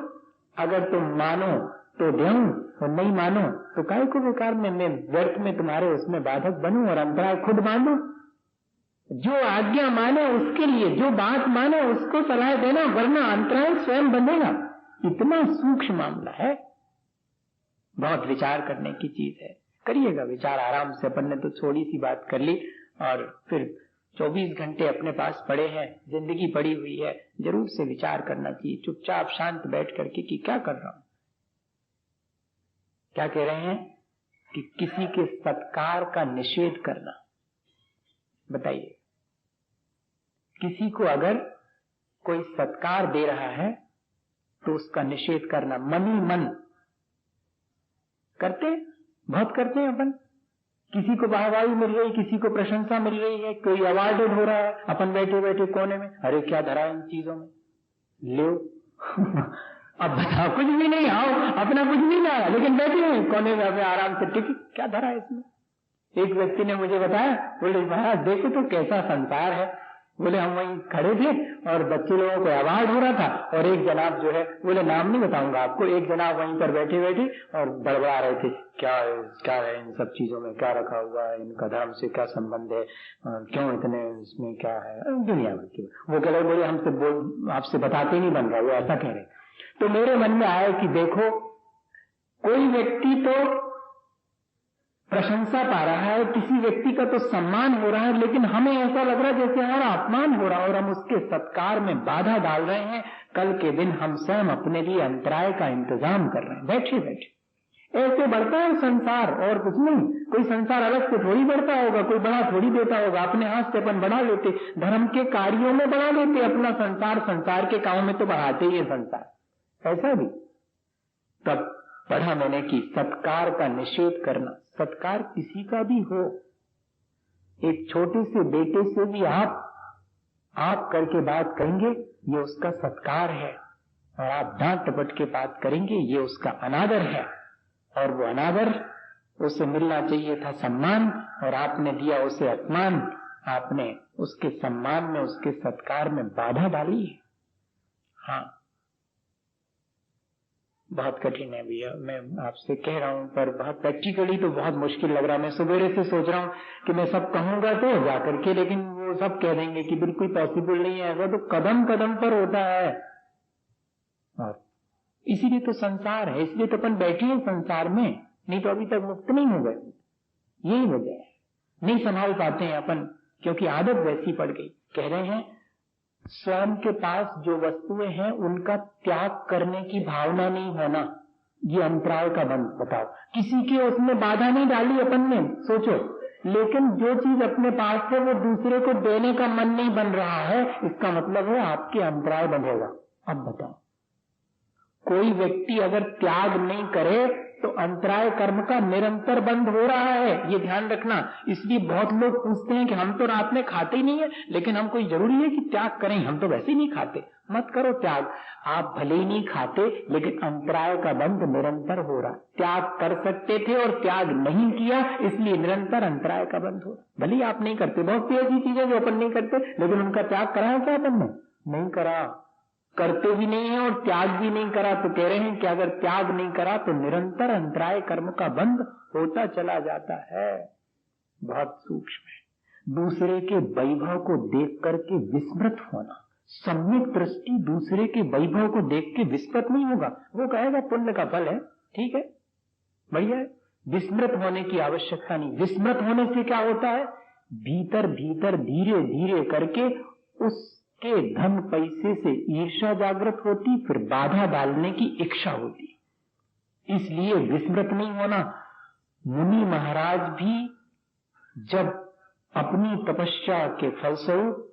अगर तुम मानो तो देऊं और नहीं मानो तो काहे को बेकार में मैं व्यर्थ में तुम्हारे उसमें बाधक बनूं और अंतराय खुद बांधूं। जो आज्ञा माने उसके लिए, जो बात माने उसको सलाह देना, वरना अंतराय स्वयं बंधेगा। इतना सूक्ष्म मामला है, बहुत विचार करने की चीज है। करिएगा विचार आराम से। अपन ने तो थोड़ी सी बात कर ली और फिर 24 घंटे अपने पास पड़े हैं, जिंदगी पड़ी हुई है, जरूर से विचार करना चाहिए चुपचाप शांत बैठ करके कि क्या कर रहा हूं। क्या कह रहे हैं कि किसी के सत्कार का निषेध करना। बताइए, किसी को अगर कोई सत्कार दे रहा है तो उसका निषेध करना, मन ही मन करते, बहुत करते हैं अपन। किसी को वाहवाही मिल रही, किसी को प्रशंसा मिल रही है, कोई अवार्डेड हो रहा है, अपन बैठे बैठे कोने में, अरे क्या धरा इन चीजों में, लो अब बताओ, कुछ भी नहीं, आओ अपना कुछ नहीं लाया, लेकिन बैठे हैं कोने में अपने आराम से, टिक क्या धरा है इसमें। एक व्यक्ति ने मुझे बताया, बोले महाराज देखो तो कैसा संसार है। बोले हम वहीं खड़े थे और बच्चे लोगों को अवार्ड हो रहा था और एक जनाब जो है, बोले नाम नहीं बताऊंगा आपको, एक जनाब वहीं पर बैठे बैठे और बड़बड़ा रहे थे, क्या है इन सब चीजों में, क्या रखा हुआ है, इनका धर्म से क्या संबंध है, क्यों इतने इसमें क्या है, दुनिया भर की। वो कह रहे, बोले हमसे आपसे बताते नहीं बन रहा, वो ऐसा कह रहे। तो मेरे मन में आया कि देखो, कोई व्यक्ति तो प्रशंसा पा रहा है, किसी व्यक्ति का तो सम्मान हो रहा है, लेकिन हमें ऐसा लग रहा है जैसे हमारा अपमान हो रहा है और हम उसके सत्कार में बाधा डाल रहे हैं। कल के दिन हम स्वयं अपने लिए अंतराय का इंतजाम कर रहे हैं बैठे बैठे। ऐसे बढ़ता है संसार और कुछ नहीं। कोई संसार अलग से थोड़ी बढ़ता होगा, कोई बड़ा थोड़ी देता होगा, अपने हाथ से अपन बढ़ा लेते, धर्म के कार्यों में बढ़ा लेते अपना संसार, संसार के काम में तो बढ़ाते ही है संसार। ऐसा भी तब पढ़ा मैंने कि सत्कार का निषेध करना, सत्कार किसी का भी हो, एक छोटे से बेटे से भी आप करके बात करेंगे ये उसका सत्कार है, और आप डांट टपट के बात करेंगे ये उसका अनादर है, और वो अनादर उसे मिलना चाहिए था सम्मान, और आपने दिया उसे अपमान। आपने उसके सम्मान में, उसके सत्कार में बाधा डाली है। हाँ, बहुत कठिन है भैया, मैं आपसे कह रहा हूं, पर बहुत प्रैक्टिकली तो बहुत मुश्किल लग रहा है। मैं सवेरे से सोच रहा हूं कि मैं सब कहूंगा तो जाकर के, लेकिन वो सब कह देंगे कि बिल्कुल पॉसिबल नहीं है, ऐसा तो कदम कदम पर होता है। और इसीलिए तो संसार है, इसलिए तो अपन बैठे हैं संसार में, नहीं तो अभी तक मुक्त नहीं हो गए। यही वजह है, नहीं संभाल पाते हैं अपन, क्योंकि आदत वैसी पड़ गई। कह रहे हैं स्वयं के पास जो वस्तुएं हैं उनका त्याग करने की भावना नहीं होना, ये अंतराय का बंध। बताओ, किसी की उसमें बाधा नहीं डाली अपन ने, सोचो, लेकिन जो चीज अपने पास है वो दूसरे को देने का मन नहीं बन रहा है, इसका मतलब है आपके अंतराय बंधेगा। अब बताओ, कोई व्यक्ति अगर त्याग नहीं करे तो अंतराय कर्म का निरंतर बंद हो रहा है, ये ध्यान रखना। इसलिए बहुत लोग पूछते हैं कि हम तो रात में खाते ही नहीं है, लेकिन हम कोई जरूरी है कि त्याग करें, हम तो वैसे ही नहीं खाते। मत करो त्याग, आप भले ही नहीं खाते लेकिन अंतराय का बंध निरंतर हो रहा। त्याग कर सकते थे और त्याग नहीं किया, इसलिए निरंतर अंतराय का बंध हो रहा। भले ही आप नहीं करते, बहुत सी ऐसी चीजें जो अपन नहीं करते, लेकिन उनका त्याग करा क्या अपन ने? नहीं करा, करते भी नहीं है और त्याग भी नहीं करा। तो कह रहे हैं कि अगर त्याग नहीं करा तो निरंतर अंतराय कर्म का बंध होता चला जाता है। बहुत सूक्ष्म है। दूसरे के वैभव को देख करके विस्मृत होना, सम्यक दृष्टि दूसरे के वैभव को देख के विस्मृत नहीं होगा। वो कहेगा पुण्य का फल है, ठीक है, बढ़िया है, विस्मृत होने की आवश्यकता नहीं। विस्मृत होने से क्या होता है, भीतर भीतर धीरे धीरे करके उसके धन पैसे से ईर्ष्या जागृत होती, फिर बाधा डालने की इच्छा होती। इसलिए विस्मृत नहीं होना। मुनि महाराज भी जब अपनी तपस्या के फलस्वरूप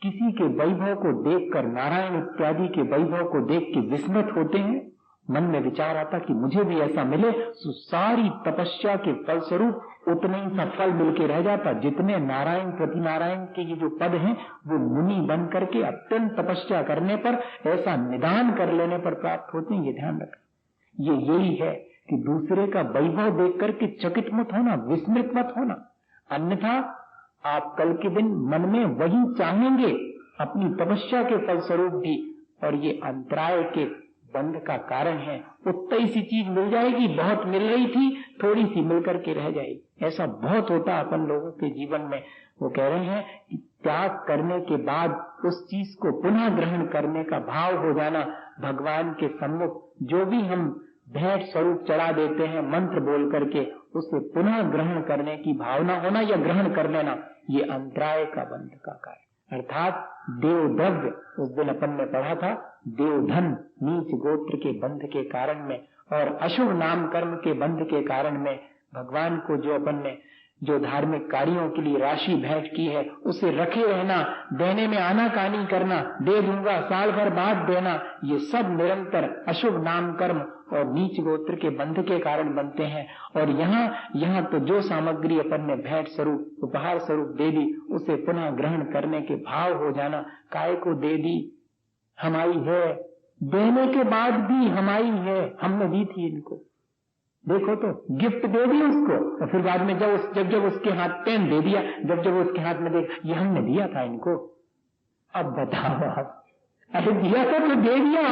किसी के वैभव को देखकर, नारायण इत्यादि के वैभव को देख के विस्मृत होते हैं, मन में विचार आता कि मुझे भी ऐसा मिले, तो सारी तपस्या के फलस्वरूप उतने ही सा फल मिलके रह जाता जितने नारायण प्रति नारायण के ये जो पद हैं वो मुनि बन करके अत्यंत तपस्या करने पर, ऐसा निदान कर लेने पर प्राप्त होते हैं। ये ध्यान रखना। ये यही है कि दूसरे का वैभव देख करके चकित मत होना, विस्मृत मत होना, अन्यथा आप कल के दिन मन में वही चाहेंगे अपनी तपस्या के फलस्वरूप भी, और ये अंतराय के बंध का कारण है। उतनी सी चीज मिल जाएगी, बहुत मिल रही थी, थोड़ी सी मिल करके रह जाएगी। ऐसा बहुत होता है अपन लोगों के जीवन में। वो कह रहे हैं कि त्याग करने के बाद उस चीज को पुनः ग्रहण करने का भाव हो जाना, भगवान के सम्मुख जो भी हम भेंट स्वरूप चढ़ा देते हैं मंत्र बोल करके, उसे पुनः ग्रहण करने की भावना होना या ग्रहण कर लेना, ये अंतराय का बंध का कारण। अर्थात देव द्रव्य, उस दिन अपन ने पढ़ा था, देवधन नीच गोत्र के बंध के कारण में और अशुभ नाम कर्म के बंध के कारण में भगवान को जो अपन ने जो धार्मिक कार्यों के लिए राशि भेंट की है उसे रखे रहना, देने में आनाकानी करना, दे दूंगा साल भर बाद देना, ये सब निरंतर अशुभ नाम कर्म और नीच गोत्र के बंध के कारण बनते हैं। और यहाँ तो जो सामग्री अपन ने भेंट स्वरूप उपहार स्वरूप दे दी, उसे पुनः ग्रहण करने के भाव हो जाना। काय को दे दी, हमारी है, देने के बाद भी हमारी है, हमने दी थी इनको, देखो तो गिफ्ट दे दी उसको, और फिर बाद में जब उसके हाथ पेन दे दिया, जब उसके हाथ में देख ये हमने दिया था इनको। अब बताओ आप, अरे दिया था तो दे दिया।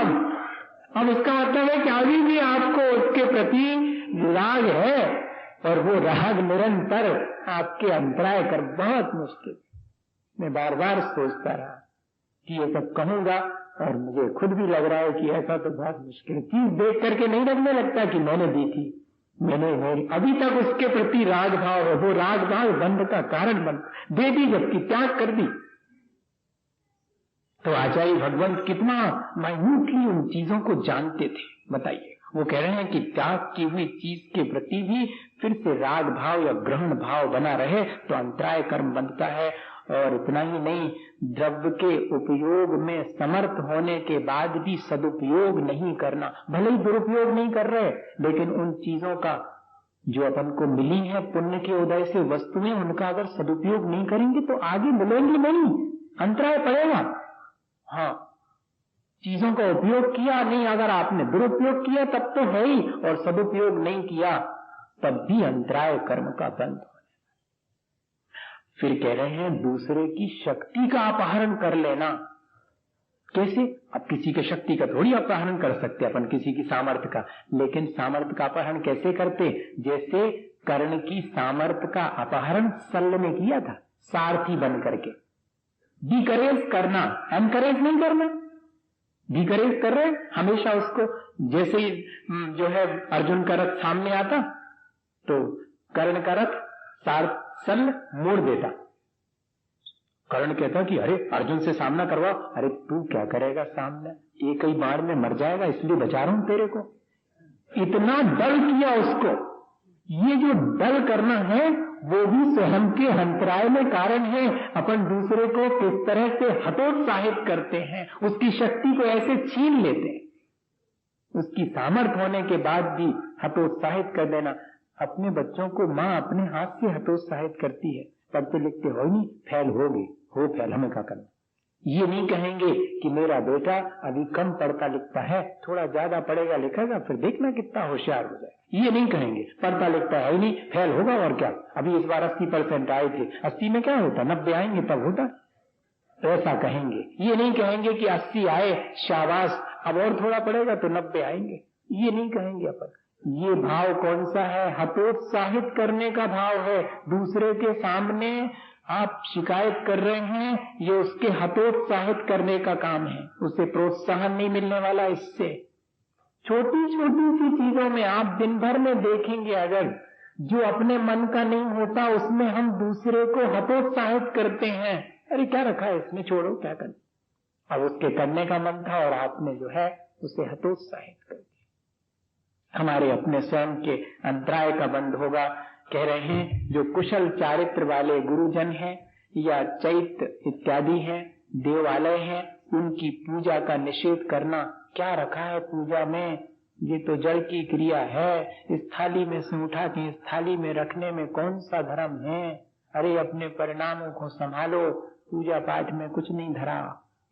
अब इसका मतलब है कि अभी भी आपको उसके प्रति राग है, और वो राग निरंतर आपके अंतराय कर बहुत मुश्किल। मैं बार बार सोचता रहा कि ये सब कहूंगा, और मुझे खुद भी लग रहा है कि ऐसा तो बहुत मुश्किल चीज देख करके नहीं लगने लगता कि मैंने दी थी, मैंने अभी तक उसके प्रति राग भाव है, वो राग भाव बंध का कारण बन दे दी, जबकि त्याग कर दी। तो आचार्य भगवंत कितना माइन्यूटली उन चीजों को जानते थे, बताइए। वो कह रहे हैं कि त्याग की हुई चीज के प्रति भी फिर से राग भाव या ग्रहण भाव बना रहे तो अंतराय कर्म बनता है। और इतना ही नहीं, द्रव्य के उपयोग में समर्थ होने के बाद भी सदुपयोग नहीं करना। भले ही दुरुपयोग नहीं कर रहे, लेकिन उन चीजों का जो अपन को मिली है पुण्य के उदय से वस्तुएं, उनका अगर सदुपयोग नहीं करेंगे तो आगे मिलेंगी नहीं, अंतराय पड़ेगा। हाँ, चीजों का उपयोग किया नहीं, अगर आपने दुरुपयोग किया तब तो है ही, और सदुपयोग नहीं किया तब भी अंतराय कर्म का बंध। फिर कह रहे हैं दूसरे की शक्ति का अपहरण कर लेना। कैसे? अब किसी की शक्ति का थोड़ी अपहरण कर सकते अपन, किसी की सामर्थ्य का, लेकिन सामर्थ्य का अपहरण कैसे करते? जैसे कर्ण की सामर्थ्य का अपहरण शल्य ने किया था, सारथी बन करके। डिकरेज करना, एनकरेज नहीं करना, डिकरेज कर रहे हमेशा उसको। जैसे ही जो है अर्जुन का रथ सामने आता तो कर्ण का रथ शल्य मोड़ देता। कर्ण कहता कि अरे अर्जुन से सामना करवाओ। अरे तू क्या करेगा सामना, एक ही बाण में मर जाएगा, इसलिए बचा रहा हूं तेरे को। इतना दल किया उसको। ये जो दल करना है वो भी स्वयं के अंतराय में कारण है। अपन दूसरे को किस तरह से हतोत्साहित करते हैं, उसकी शक्ति को ऐसे छीन लेते हैं, उसकी सामर्थ्य होने के बाद भी हतोत्साहित कर देना। अपने बच्चों को माँ अपने हाथ से हतोत्साहित करती है, पढ़ते लिखते हो नहीं, फेल हो गए, हो फेल, हमें क्या करना। ये नहीं कहेंगे कि मेरा बेटा अभी कम पढ़ता लिखता है, थोड़ा ज्यादा पढ़ेगा लिखेगा फिर देखना कितना होशियार हो जाए। ये नहीं कहेंगे, पढ़ता लिखता है ही नहीं, फेल होगा और क्या। अभी इस बार 80% आए थे, 80 में क्या होता, 90 आएंगे तब होता, तो ऐसा कहेंगे। ये नहीं कहेंगे कि 80 आए शाबाश, अब और थोड़ा पढ़ेगा तो 90 आएंगे, ये नहीं कहेंगे अपन। ये भाव कौन सा है? हतोत्साहित करने का भाव है। दूसरे के सामने आप शिकायत कर रहे हैं, ये उसके हतोत्साहित करने का काम है, उसे प्रोत्साहन नहीं मिलने वाला इससे। छोटी छोटी सी चीजों में आप दिन भर में देखेंगे, अगर जो अपने मन का नहीं होता उसमें हम दूसरे को हतोत्साहित करते हैं, अरे क्या रखा है इसमें, छोड़ो क्या करना। अब उसके करने का मन था और आपने जो है उसे हतोत्साहित कर दिया। हमारे अपने स्वयं के अंतराय का बंद होगा। कह रहे हैं जो कुशल चारित्र वाले गुरुजन हैं या चैत्य इत्यादि हैं, देवालय हैं, उनकी पूजा का निषेध करना। क्या रखा है पूजा में, ये तो जड़ की क्रिया है, इस थाली में से उठा के इस थाली में रखने में कौन सा धर्म है। अरे अपने परिणामों को संभालो, पूजा पाठ में कुछ नहीं धरा,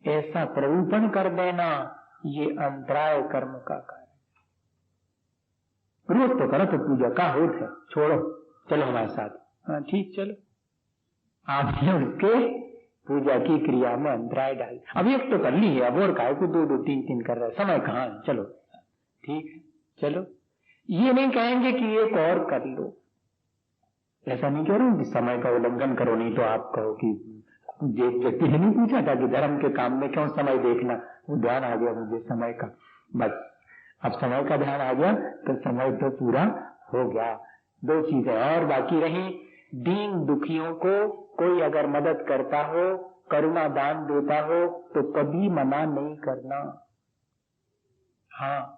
ऐसा प्ररूपण कर देना ये अंतराय कर्म का कार्य। रोज तो करो तो पूजा का होत है, छोड़ो चलो हमारे साथ, हाँ ठीक चलो। आपने उसके पूजा की क्रिया में अंतराय डाल, अब एक तो कर ली है, अब और काय को दो दो तीन तीन कर रहा है, समय कहाँ है, चलो ठीक है चलो। ये नहीं कहेंगे कि एक और कर लो, ऐसा नहीं कह रहा हूं कि समय का उल्लंघन करो, नहीं तो आप कहो कि एक व्यक्ति ने नहीं पूछा था कि धर्म के काम में क्यों समय देखना, वो ध्यान आ गया मुझे समय का, बस अब समय का ध्यान आ गया तो समय तो पूरा हो गया। दो चीजें और बाकी रही, दीन दुखियों को कोई अगर मदद करता हो, करुणा दान देता हो तो कभी मना नहीं करना। हाँ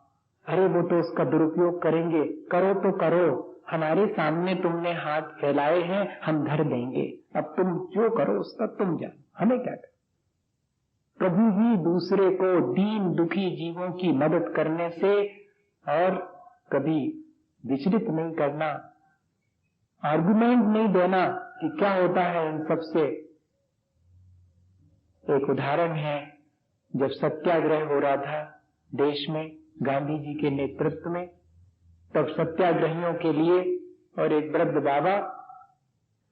अरे वो तो उसका दुरुपयोग करेंगे, करो तो करो, हमारे सामने तुमने हाथ फैलाए हैं, हम धर देंगे, अब तुम जो करो उसका तुम जानो, हमें क्या कर। प्रभु ही दूसरे को दीन दुखी जीवों की मदद करने से और कभी विचलित नहीं करना, आर्गुमेंट नहीं देना कि क्या होता है इन सबसे। एक उदाहरण है, जब सत्याग्रह हो रहा था देश में गांधी जी के नेतृत्व में, तब सत्याग्रहियों के लिए और एक वृद्ध बाबा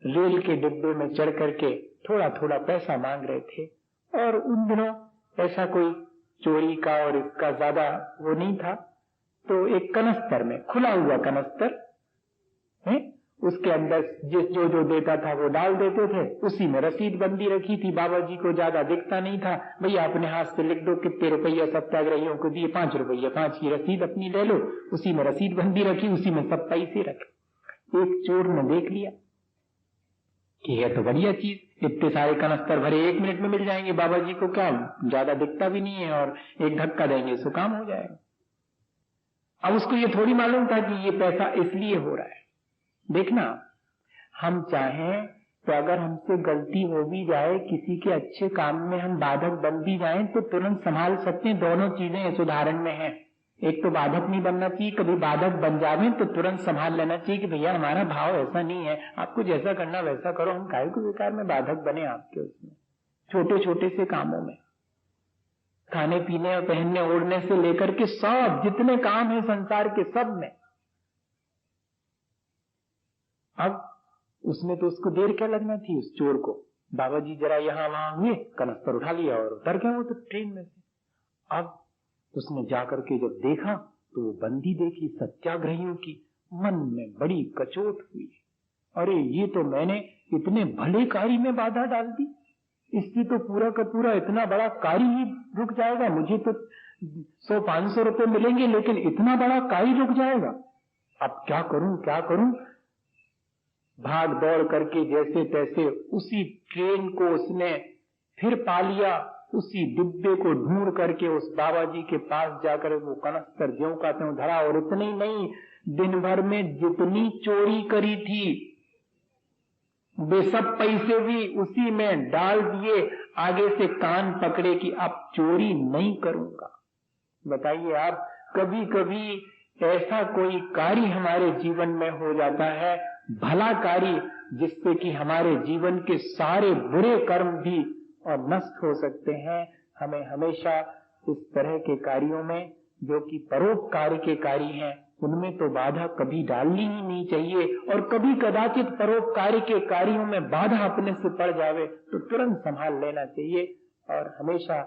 रेल के डिब्बे में चढ़ करके थोड़ा थोड़ा पैसा मांग रहे थे। और उन दिनों ऐसा कोई चोरी का और इसका ज्यादा वो नहीं था, तो एक कनस्तर में, खुला हुआ कनस्तर है, उसके अंदर जो जो देता था वो डाल देते थे, उसी में रसीद बंदी रखी थी। बाबा जी को ज्यादा दिखता नहीं था, भैया अपने हाथ से लिख दो कितने रुपया सत्याग्रहियों को दिए, 5 रुपया, 5 की रसीद अपनी ले लो, उसी में रसीद बंदी रखी, उसी में सब पैसे रखे। एक चोर ने देख लिया कि यह तो बढ़िया चीज, इतने सारे कनस्तर भरे 1 मिनट में मिल जाएंगे, बाबा जी को क्या ज्यादा दिखता भी नहीं है, और एक धक्का देंगे सो काम हो जाएगा। अब उसको ये थोड़ी मालूम था कि ये पैसा इसलिए हो रहा है। देखना, हम चाहें तो अगर हमसे गलती हो भी जाए, किसी के अच्छे काम में हम बाधक बन भी जाएं तो तुरंत संभाल सकते हैं। दोनों चीजें इस उदाहरण में हैं। एक तो बाधक नहीं बनना चाहिए, कभी बाधक बन जावे तो तुरंत संभाल लेना चाहिए कि भैया हमारा भाव ऐसा नहीं है, आपको जैसा करना वैसा करो, हम काहे को बेकार में बाधक बने आपके उसमें। छोटे छोटे से कामों में, खाने पीने और पहनने ओढ़ने से लेकर के सब जितने काम है संसार के, सब में। अब उसमें तो उसको देर क्या लगना थी उस चोर को, बाबा जी जरा यहां वहां हुए, कनस्तर उठा लिया और उतर गया वो तो ट्रेन में से। अब उसने जाकर के जब देखा तो वो बंदी देखी सत्याग्रहियों की, मन में बड़ी कचोट हुई। अरे ये तो मैंने इतने भले कार्य में बाधा डाल दी, इससे तो पूरा का पूरा इतना बड़ा कार्य ही रुक जाएगा। मुझे तो 100-500 रुपए मिलेंगे, लेकिन इतना बड़ा कार्य रुक जाएगा। अब क्या करूं क्या करूं। भाग दौड़ करके जैसे तैसे उसी ट्रेन को उसने फिर पा लिया, उसी डिब्बे को ढूंढ करके उस बाबा जी के पास जाकर वो कनस्तर ज्यों का त्यों धरा। और इतने ही नहीं, दिन भर में जितनी चोरी करी थी वे सब पैसे भी उसी में डाल दिए, आगे से कान पकड़े कि अब चोरी नहीं करूंगा। बताइए आप, कभी कभी ऐसा कोई कार्य हमारे जीवन में हो जाता है, भला कार्य, जिससे कि हमारे जीवन के सारे बुरे कर्म भी और नष्ट हो सकते हैं। हमें हमेशा इस तरह के कार्यों में, जो कि परोपकार के कार्य हैं, उनमें तो बाधा कभी डालनी ही नहीं चाहिए। और कभी कदाचित परोपकार के कार्यों में बाधा अपने से पड़ जावे तो तुरंत संभाल लेना चाहिए और हमेशा